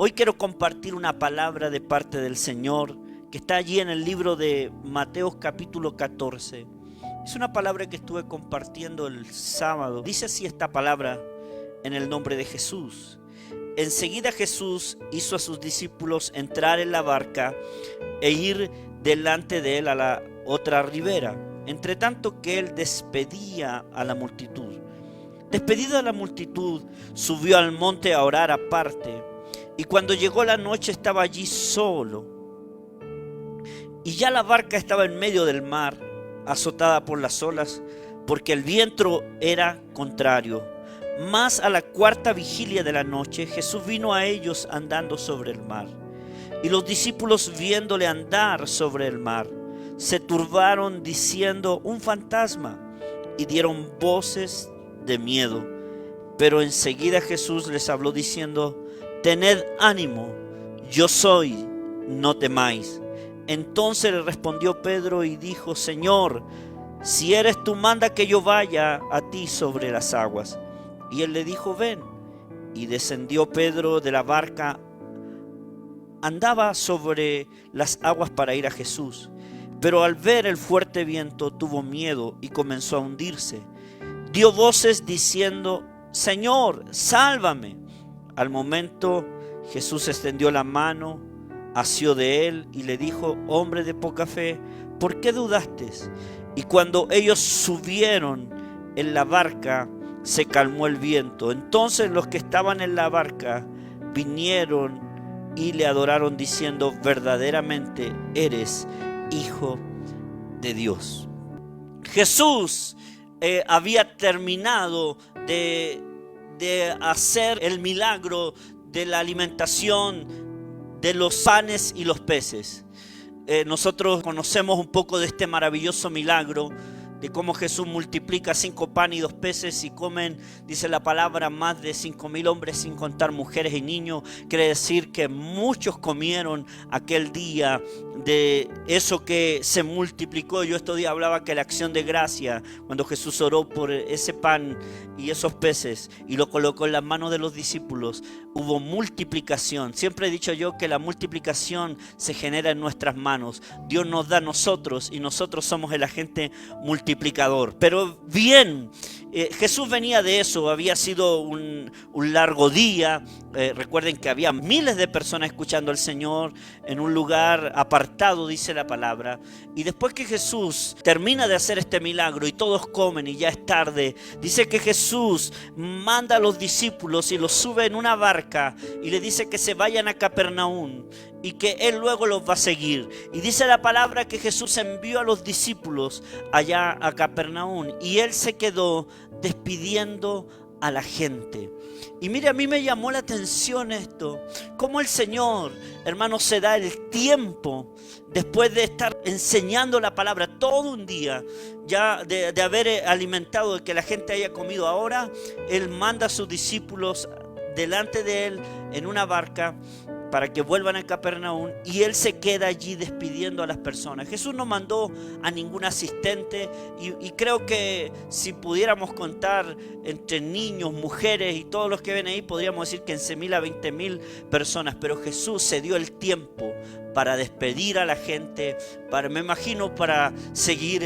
Hoy quiero compartir una palabra de parte del Señor que está allí en el libro de Mateo capítulo 14. Es una palabra que estuve compartiendo el sábado. Dice así esta palabra en el nombre de Jesús. Enseguida Jesús hizo a sus discípulos entrar en la barca e ir delante de él a la otra ribera, entre tanto que él despedía a la multitud. Despedida la multitud, subió al monte a orar aparte, y cuando llegó la noche estaba allí solo. Y ya la barca estaba en medio del mar, azotada por las olas, porque el viento era contrario. Mas a la cuarta vigilia de la noche, Jesús vino a ellos andando sobre el mar. Y los discípulos, viéndole andar sobre el mar, se turbaron diciendo: un fantasma, y dieron voces de miedo. Pero enseguida Jesús les habló diciendo: tened ánimo, yo soy, no temáis. Entonces le respondió Pedro y dijo: Señor, si eres tú, manda que yo vaya a ti sobre las aguas. Y él le dijo: ven. Y descendió Pedro de la barca, andaba sobre las aguas para ir a Jesús. Pero al ver el fuerte viento tuvo miedo y comenzó a hundirse. Dio voces diciendo: Señor, sálvame. Al momento Jesús extendió la mano, asió de él y le dijo: hombre de poca fe, ¿por qué dudaste? Y cuando ellos subieron en la barca, se calmó el viento. Entonces los que estaban en la barca vinieron y le adoraron diciendo: verdaderamente eres Hijo de Dios. Jesús había terminado de hacer el milagro de la alimentación de los panes y los peces. Nosotros conocemos un poco de este maravilloso milagro, de cómo Jesús multiplica 5 panes y 2 peces y comen, dice la palabra, más de 5,000 hombres, sin contar mujeres y niños. Quiere decir que muchos comieron aquel día de eso que se multiplicó. Yo estos días hablaba que la acción de gracia, cuando Jesús oró por ese pan y esos peces y lo colocó en las manos de los discípulos, hubo multiplicación. Siempre he dicho yo que la multiplicación se genera en nuestras manos. Dios nos da a nosotros y nosotros somos el agente multiplicador. Pero bien, Jesús venía de eso. Había sido un largo día. Recuerden que había miles de personas escuchando al Señor en un lugar apartado, dice la palabra. Y después que Jesús termina de hacer este milagro y todos comen y ya es tarde, dice que Jesús manda a los discípulos y los sube en una barca y le dice que se vayan a Capernaum y que él luego los va a seguir. Y dice la palabra que Jesús envió a los discípulos allá a Capernaum y él se quedó despidiendo a la gente. Y mire, a mí me llamó la atención esto, cómo el Señor, hermanos, se da el tiempo después de estar enseñando la palabra todo un día, ya de haber alimentado, de que la gente haya comido. Ahora él manda a sus discípulos delante de él en una barca para que vuelvan a Capernaum y él se queda allí despidiendo a las personas. Jesús no mandó a ningún asistente y creo que si pudiéramos contar entre niños, mujeres y todos los que ven ahí, podríamos decir 15,000 a 20,000 personas, pero Jesús se dio el tiempo para despedir a la gente, me imagino para seguir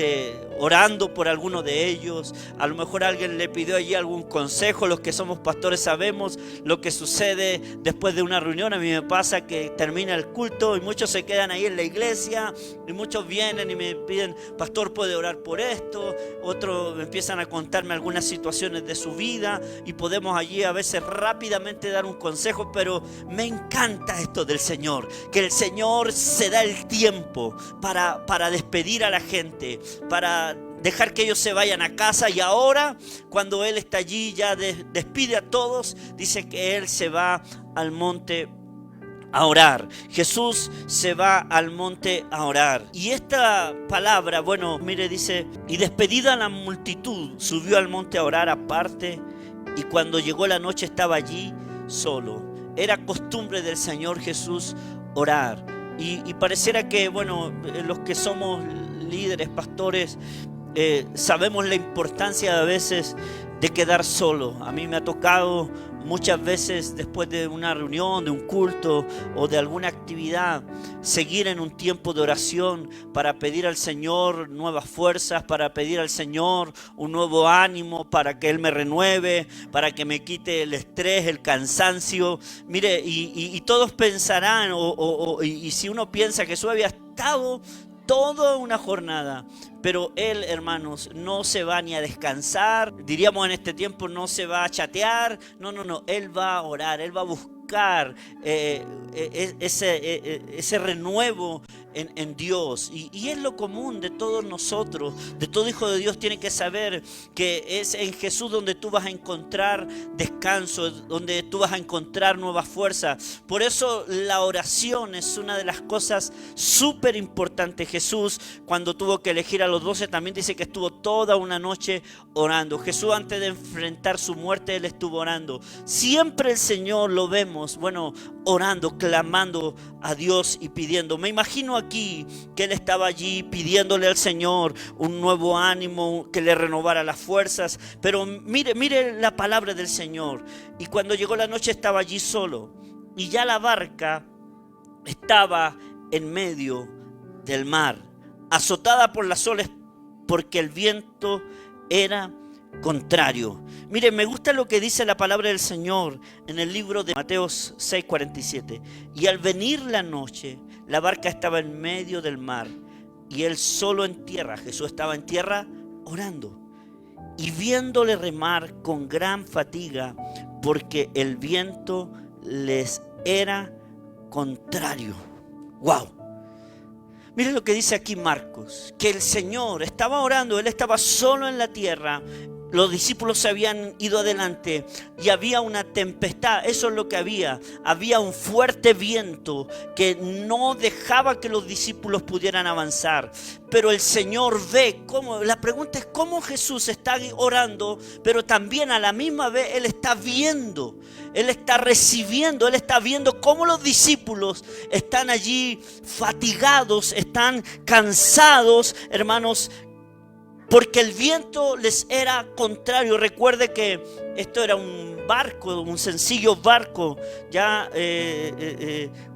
orando por alguno de ellos. A lo mejor alguien le pidió allí algún consejo. Los que somos pastores sabemos lo que sucede después de una reunión. A mí me pasa que termina el culto y muchos se quedan ahí en la iglesia y muchos vienen y me piden: pastor, ¿puede orar por esto? Otros empiezan a contarme algunas situaciones de su vida y podemos allí a veces rápidamente dar un consejo, pero me encanta esto del Señor, que el Señor se da el tiempo para despedir a la gente, para dejar que ellos se vayan a casa. Y ahora, cuando Él está allí, ya despide a todos, dice que Él se va al monte a orar. Jesús se va al monte a orar. Y esta palabra, bueno, mire, dice: y despedida la multitud, subió al monte a orar aparte, y cuando llegó la noche estaba allí solo. Era costumbre del Señor Jesús orar. Y pareciera que, bueno, los que somos líderes, pastores, sabemos la importancia a veces de quedar solo. A mí me ha tocado muchas veces después de una reunión, de un culto o de alguna actividad, seguir en un tiempo de oración para pedir al Señor nuevas fuerzas, para pedir al Señor un nuevo ánimo, para que Él me renueve, para que me quite el estrés, el cansancio. Mire, y todos pensarán, y si uno piensa que Jesús había estado toda una jornada, pero Él, hermanos, no se va ni a descansar, diríamos en este tiempo, no se va a chatear, no, Él va a orar, Él va a buscar ese renuevo en Dios, y es lo común de todos nosotros, de todo hijo de Dios. Tiene que saber que es en Jesús donde tú vas a encontrar descanso, donde tú vas a encontrar nueva fuerza. Por eso la oración es una de las cosas súper importantes. Jesús, cuando tuvo que elegir a los 12, también dice que estuvo toda una noche orando. Jesús, antes de enfrentar su muerte, Él estuvo orando. Siempre el Señor lo vemos, orando, clamando a Dios y pidiendo. Me imagino aquí que Él estaba allí pidiéndole al Señor un nuevo ánimo, que le renovara las fuerzas. Pero mire la palabra del Señor. Y cuando llegó la noche estaba allí solo, y ya la barca estaba en medio del mar, azotada por las olas, porque el viento era contrario. Mire, me gusta lo que dice la palabra del Señor en el libro de Mateo 6:47. Y al venir la noche, la barca estaba en medio del mar, y Él solo en tierra. Jesús estaba en tierra orando, y viéndole remar con gran fatiga, porque el viento les era contrario. ¡Wow! Miren lo que dice aquí Marcos, que el Señor estaba orando, Él estaba solo en la tierra. Los discípulos se habían ido adelante y había una tempestad. Eso es lo que había. Había un fuerte viento que no dejaba que los discípulos pudieran avanzar. Pero el Señor ve cómo. La pregunta es cómo Jesús está orando, pero también a la misma vez Él está viendo. Él está recibiendo, Él está viendo cómo los discípulos están allí fatigados, están cansados, hermanos, porque el viento les era contrario. Recuerde que esto era un barco, un sencillo barco,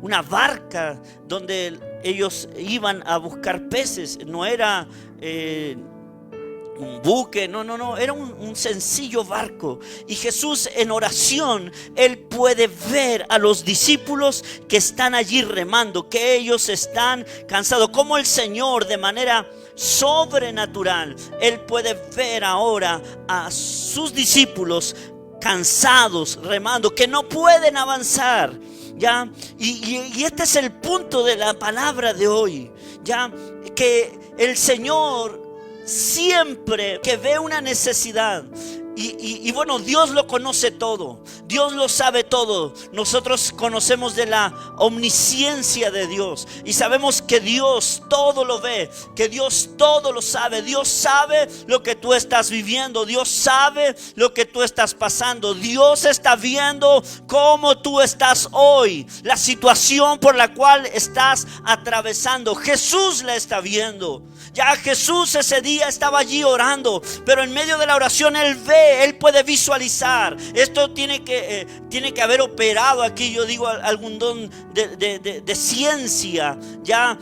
una barca donde ellos iban a buscar peces. No era un buque, no, era un sencillo barco. Y Jesús en oración, Él puede ver a los discípulos que están allí remando, que ellos están cansados, como el Señor de manera sobrenatural, Él puede ver ahora a sus discípulos cansados, remando, que no pueden avanzar. ¿Ya? Y este es el punto de la palabra de hoy, ¿ya? Que el Señor siempre que ve una necesidad, y bueno, Dios lo conoce todo, Dios lo sabe todo. Nosotros conocemos de la omnisciencia de Dios y sabemos que Dios todo lo ve, que Dios todo lo sabe. Dios sabe lo que tú estás viviendo, Dios sabe lo que tú estás pasando. Dios está viendo cómo tú estás hoy, la situación por la cual estás atravesando. Jesús la está viendo. Ya Jesús ese día estaba allí orando, pero en medio de la oración Él ve, Él puede visualizar. Esto tiene que haber operado aquí, yo digo, algún don de ciencia. Ya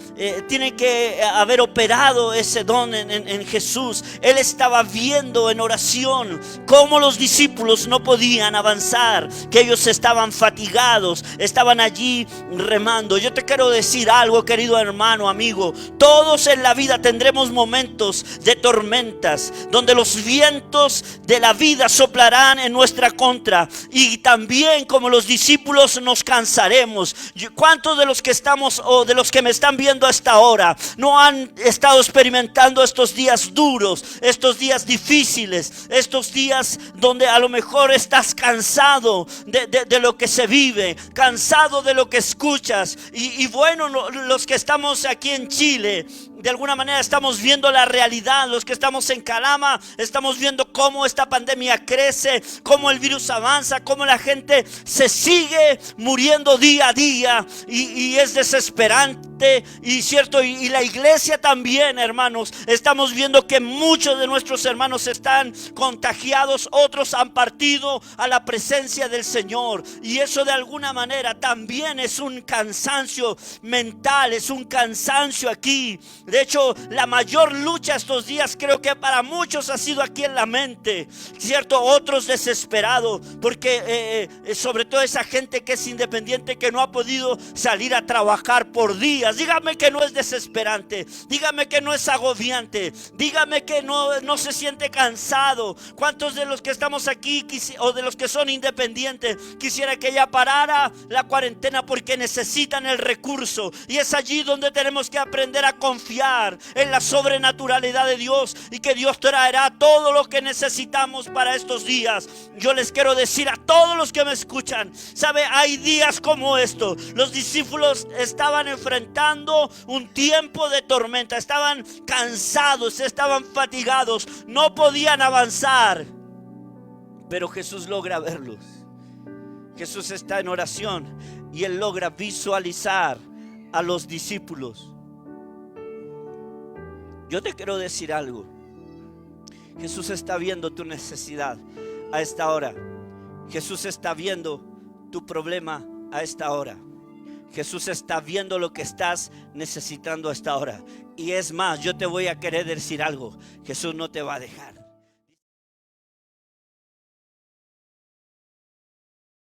tiene que haber operado ese don en Jesús. Él estaba viendo en oración cómo los discípulos no podían avanzar, que ellos estaban fatigados, estaban allí remando. Yo te quiero decir algo, querido hermano, amigo. Todos en la vida tendremos momentos de tormentas, donde los vientos de la vida soplarán en nuestra contra, y también como los discípulos nos cansaremos. ¿Cuántos de los que estamos o de los que me están viendo hasta ahora no han estado experimentando estos días duros, estos días difíciles, estos días donde a lo mejor estás cansado de lo que se vive, cansado de lo que escuchas? Y bueno, los que estamos aquí en Chile, de alguna manera estamos viendo la realidad. Los que estamos en Calama estamos viendo cómo esta pandemia crece, cómo el virus avanza, cómo la gente se sigue muriendo día a día, y es desesperante. gente y cierto, y la iglesia también, hermanos, estamos viendo que muchos de nuestros hermanos están contagiados, otros han partido a la presencia del Señor, y eso de alguna manera también es un cansancio mental, es un cansancio aquí. De hecho, la mayor lucha estos días creo que para muchos ha sido aquí en la mente, cierto, otros desesperados porque sobre todo esa gente que es independiente, que no ha podido salir a trabajar por días. Dígame que no es desesperante, dígame que no es agobiante, dígame que no se siente cansado. ¿Cuántos de los que estamos aquí o de los que son independientes quisiera que ya parara la cuarentena porque necesitan el recurso? Y es allí donde tenemos que aprender a confiar en la sobrenaturalidad de Dios, y que Dios traerá todo lo que necesitamos para estos días. Yo les quiero decir a todos los que me escuchan, sabe, hay días como estos. Los discípulos estaban enfrentando un tiempo de tormenta, estaban cansados, estaban fatigados, no podían avanzar, pero Jesús logra verlos. Jesús está en oración y Él logra visualizar a los discípulos. Yo te quiero decir algo. Jesús está viendo tu necesidad a esta hora. Jesús está viendo tu problema a esta hora. Jesús está viendo lo que estás necesitando a esta hora. Y es más, yo te voy a querer decir algo. Jesús no te va a dejar.